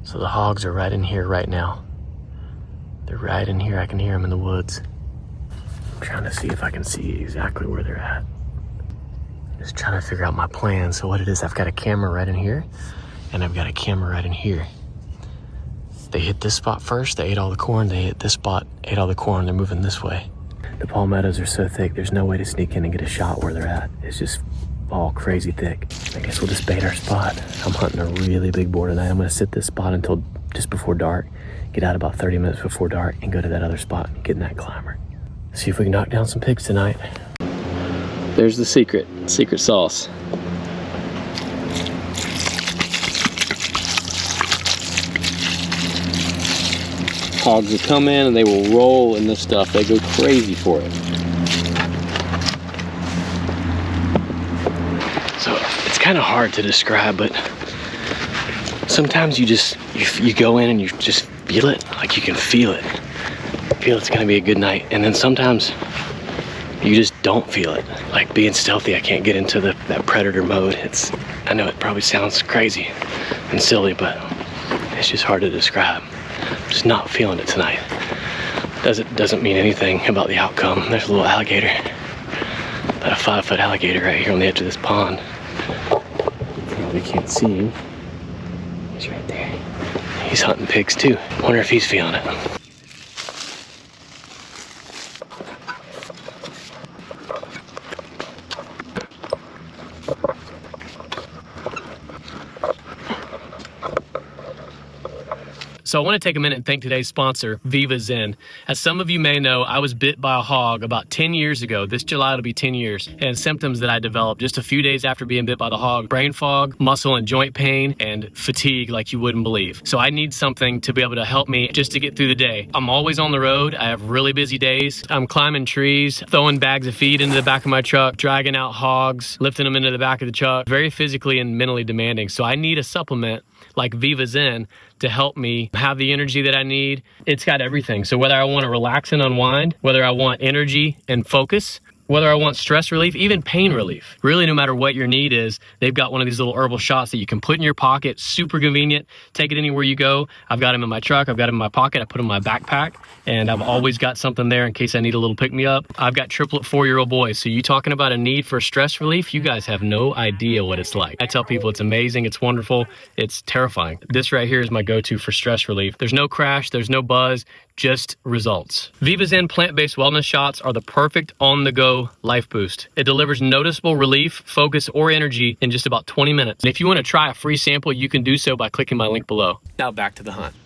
So the hogs are right in here right now. They're right in here. I can hear them in the woods. I'm trying to see if I can see exactly where they're at. Just trying to figure out my plan. So what it is, I've got a camera right in here, and I've got a camera right in here. They hit this spot first, they ate all the corn. They hit this spot, ate all the corn. They're moving this way. The palmettos are so thick, there's no way to sneak in and get a shot where they're at. It's just all crazy thick. I guess we'll just bait our spot. I'm hunting a really big boar tonight. I'm gonna sit this spot until just before dark, get out about 30 minutes before dark, and go to that other spot and get in that climber. See if we can knock down some pigs tonight. There's the secret sauce. Hogs will come in and they will roll in this stuff. They go crazy for it. So it's kind of hard to describe, but sometimes you go in and you just feel it. Like you can feel it. Feel it's gonna be a good night. And then sometimes you just don't feel it. Like being stealthy, I can't get into that predator mode. I know it probably sounds crazy and silly, but it's just hard to describe. Just not feeling it tonight. Doesn't mean anything about the outcome. There's a little alligator, about a 5-foot alligator right here on the edge of this pond. Probably can't see him. He's right there. He's hunting pigs too. Wonder if he's feeling it. So I want to take a minute and thank today's sponsor, Vivazen. As some of you may know, I was bit by a hog about 10 years ago. This July it'll be 10 years. And symptoms that I developed just a few days after being bit by the hog: brain fog, muscle and joint pain, and fatigue like you wouldn't believe. So I need something to be able to help me just to get through the day. I'm always on the road. I have really busy days. I'm climbing trees, throwing bags of feed into the back of my truck, dragging out hogs, lifting them into the back of the truck. Very physically and mentally demanding. So I need a supplement like Vivazen to help me have the energy that I need. It's got everything. So whether I want to relax and unwind, whether I want energy and focus, whether I want stress relief, even pain relief. Really, no matter what your need is, they've got one of these little herbal shots that you can put in your pocket. Super convenient. Take it anywhere you go. I've got them in my truck. I've got them in my pocket. I put them in my backpack. And I've always got something there in case I need a little pick-me-up. I've got triplet 4-year-old boys. So you talking about a need for stress relief? You guys have no idea what it's like. I tell people it's amazing. It's wonderful. It's terrifying. This right here is my go-to for stress relief. There's no crash. There's no buzz. Just results. Vivazen plant-based wellness shots are the perfect on-the-go life boost. It delivers noticeable relief, focus, or energy in just about 20 minutes. And if you want to try a free sample, you can do so by clicking my link below. Now back to the hunt.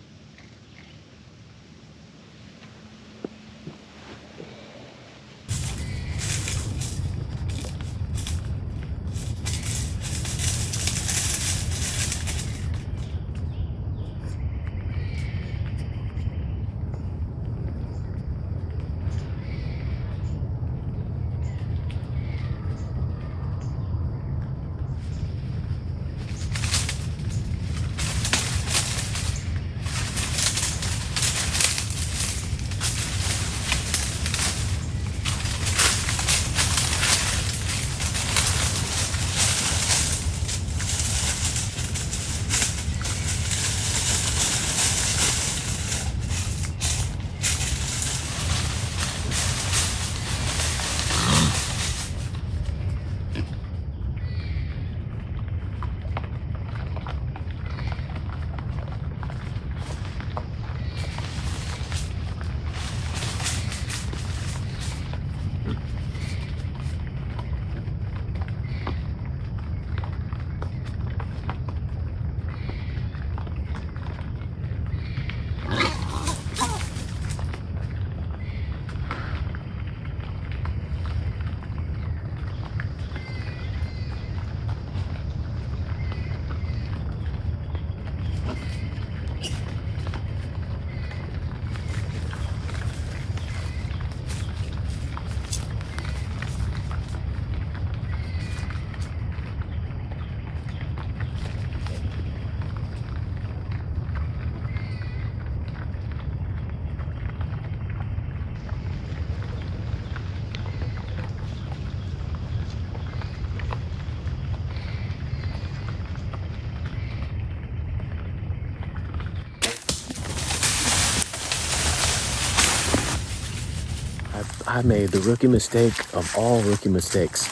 I made the rookie mistake of all rookie mistakes.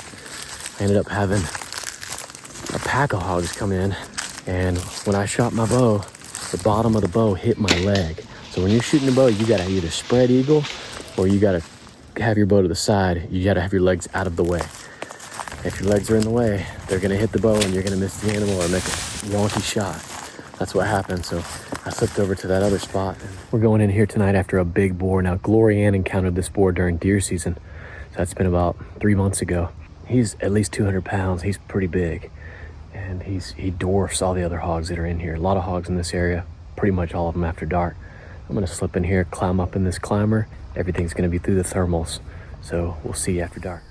I ended up having a pack of hogs come in, and when I shot my bow, the bottom of the bow hit my leg. So when you're shooting a bow, you gotta either spread eagle or you gotta have your bow to the side. You gotta have your legs out of the way. If your legs are in the way, they're gonna hit the bow and you're gonna miss the animal or make a wonky shot. That's what happened. So I slipped over to that other spot. We're going in here tonight after a big boar. Now, Glory Ann encountered this boar during deer season. So that's been about 3 months ago. He's at least 200 pounds. He's pretty big. And he dwarfs all the other hogs that are in here. A lot of hogs in this area, pretty much all of them after dark. I'm gonna slip in here, climb up in this climber. Everything's gonna be through the thermals. So we'll see you after dark.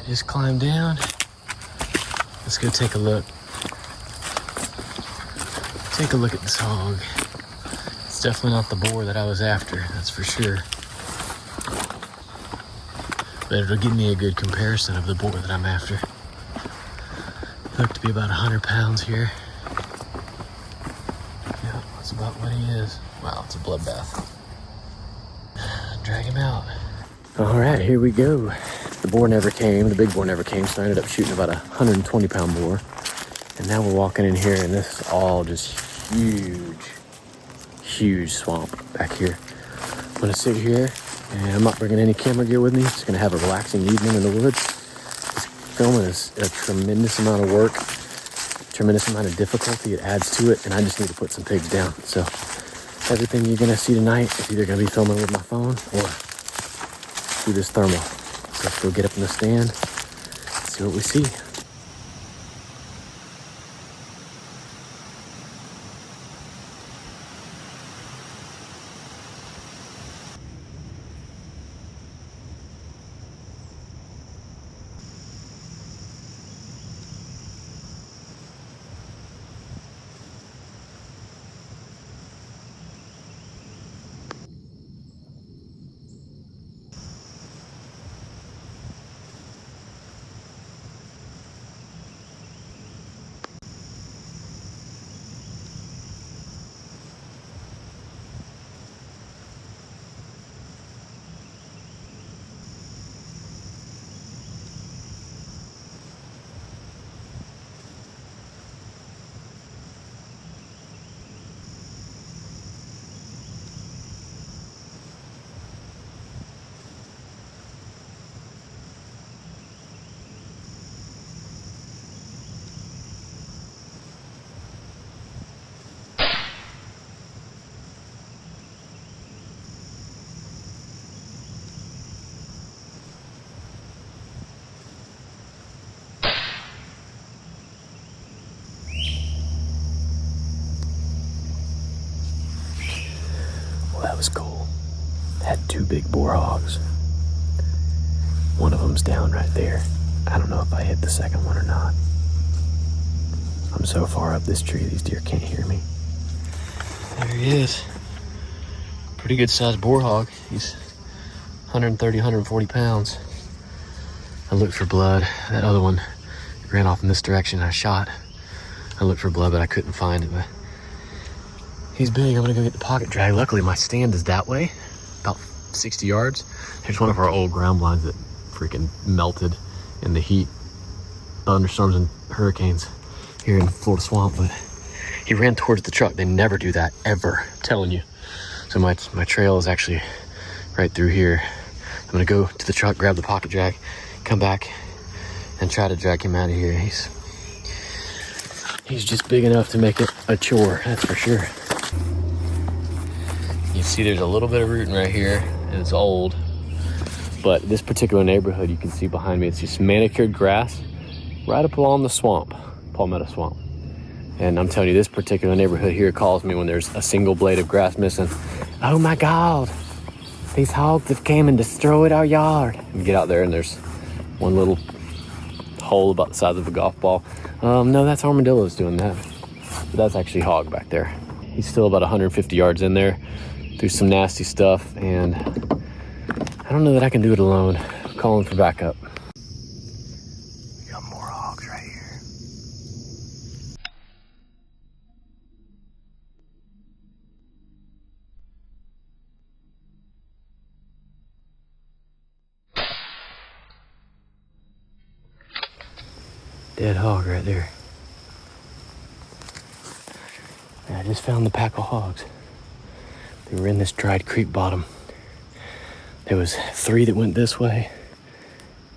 Just climb down. Let's go take a look. Take a look at this hog. It's definitely not the boar that I was after, that's for sure. But it'll give me a good comparison of the boar that I'm after. Looked to be about 100 pounds here. Yeah, that's about what he is. Wow, it's a bloodbath. Drag him out. All right, here we go. The boar never came, the big boar never came, so I ended up shooting about a 120 pound boar. And now we're walking in here and this is all just huge swamp back here. I'm gonna sit here and I'm not bringing any camera gear with me. Just gonna have a relaxing evening in the woods. This filming is a tremendous amount of work, tremendous amount of difficulty. It adds to it and I just need to put some pigs down. So everything you're gonna see tonight is either gonna be filming with my phone or through this thermal. So let's go get up in the stand, see what we see. That was cool. Had 2 big boar hogs. One of them's down right there. I don't know if I hit the second one or not. I'm so far up this tree, these deer can't hear me. There he is. Pretty good sized boar hog. He's 130, 140 pounds. I looked for blood. That other one ran off in this direction. I shot. I looked for blood, but I couldn't find it. But he's big. I'm gonna go get the pocket drag. Luckily, my stand is that way, about 60 yards. Here's one of our old ground blinds that freaking melted in the heat, thunderstorms and hurricanes here in the Florida swamp. But he ran towards the truck. They never do that, ever. I'm telling you. So my trail is actually right through here. I'm gonna go to the truck, grab the pocket drag, come back, and try to drag him out of here. He's just big enough to make it a chore, that's for sure. You see there's a little bit of rooting right here, and it's old. But this particular neighborhood, you can see behind me, it's just manicured grass right up along the swamp, Palmetto swamp. And I'm telling you, this particular neighborhood here calls me when there's a single blade of grass missing. Oh my God, these hogs have came and destroyed our yard. And get out there and there's one little hole about the size of a golf ball. No, that's armadillos doing that. But that's actually hog back there. He's still about 150 yards in there through some nasty stuff, and I don't know that I can do it alone. I'm calling for backup. We got more hogs right here. Dead hog right there. I just found the pack of hogs. They were in this dried creek bottom. There was 3 that went this way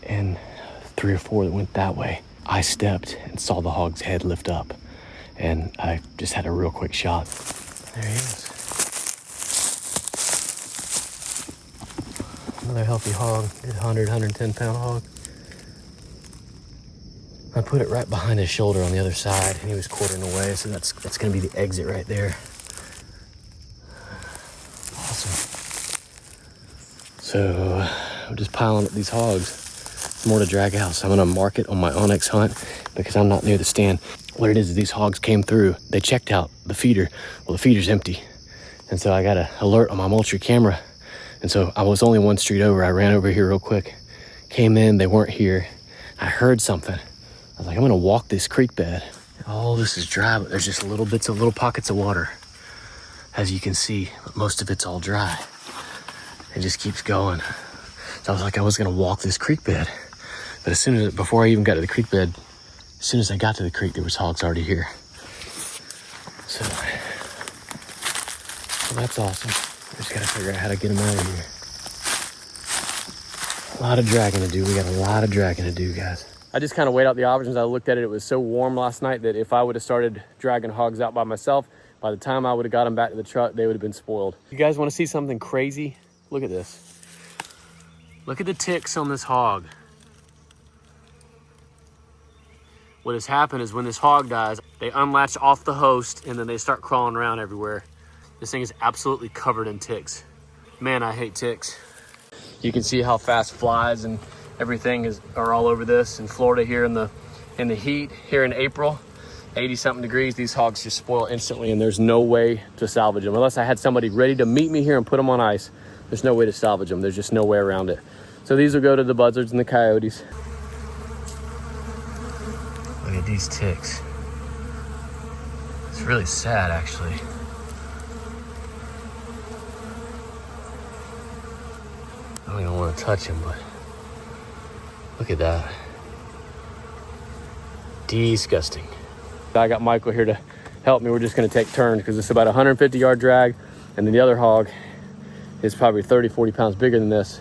and 3 or 4 that went that way. I stepped and saw the hog's head lift up, and I just had a real quick shot. There he is. Another healthy hog, 100, 110 pound hog. I put it right behind his shoulder on the other side, and he was quartering away, so that's gonna be the exit right there. Awesome. So I'm just piling up these hogs. More to drag out, so I'm gonna mark it on my OnX Hunt because I'm not near the stand. What it is these hogs came through, they checked out the feeder. Well, the feeder's empty. And so I got an alert on my Moultrie camera. And so I was only 1 street over. I ran over here real quick, came in, they weren't here. I heard something. I was like, I'm gonna walk this creek bed. All this is dry, but there's just little bits of little pockets of water. As you can see, most of it's all dry. It just keeps going. So I was like, I was gonna walk this creek bed. But before I even got to the creek bed, as soon as I got to the creek, there was hogs already here. So that's awesome. I just gotta figure out how to get them out of here. A lot of dragging to do. We got a lot of dragging to do, guys. I just kind of weighed out the options. I looked at it. It was so warm last night that if I would have started dragging hogs out by myself, by the time I would have got them back to the truck, they would have been spoiled. You guys want to see something crazy? Look at this. Look at the ticks on this hog. What has happened is when this hog dies, they unlatch off the host and then they start crawling around everywhere. This thing is absolutely covered in ticks. Man, I hate ticks. You can see how fast flies and everything are all over this. In Florida here in the heat here in April, 80 something degrees, these hogs just spoil instantly, and there's no way to salvage them unless I had somebody ready to meet me here and put them on ice. There's no way to salvage them. There's just no way around it. So these will go to the buzzards and the coyotes. Look at these ticks. It's really sad, actually. I don't even want to touch him, but look at that. Disgusting. I got Michael here to help me. We're just going to take turns because it's about a 150-yard drag, and then the other hog is probably 30, 40 pounds bigger than this.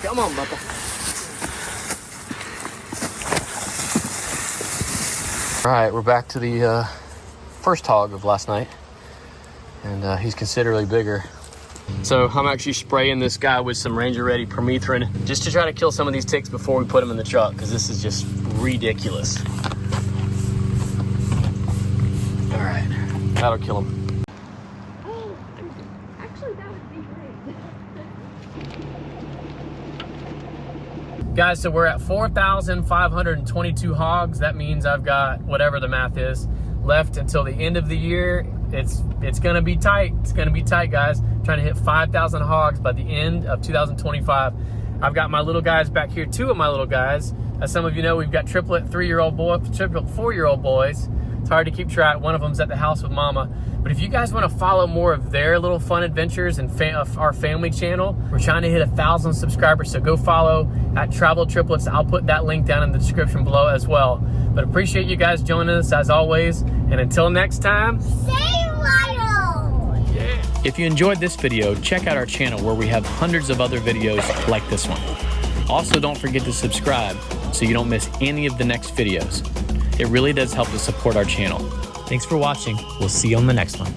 Come on, Bubba. All right, we're back to the first hog of last night, and he's considerably bigger. So I'm actually spraying this guy with some Ranger Ready permethrin just to try to kill some of these ticks before we put them in the truck, because this is just ridiculous. All right, that'll kill him. Oh, actually that would be great. Guys, so we're at 4,522 hogs. That means I've got whatever the math is left until the end of the year. It's gonna be tight. It's gonna be tight, guys. Trying to hit 5,000 hogs by the end of 2025. I've got my little guys back here, 2 of my little guys. As some of you know, we've got triplet 4-year-old boys. It's hard to keep track. One of them's at the house with mama. But if you guys want to follow more of their little fun adventures and our family channel, we're trying to hit 1,000 subscribers. So go follow at Travel Triplets. I'll put that link down in the description below as well. But appreciate you guys joining us as always. And until next time, Say Lionel! Yeah. If you enjoyed this video, check out our channel where we have hundreds of other videos like this one. Also, don't forget to subscribe so you don't miss any of the next videos. It really does help to support our channel. Thanks for watching. We'll see you on the next one.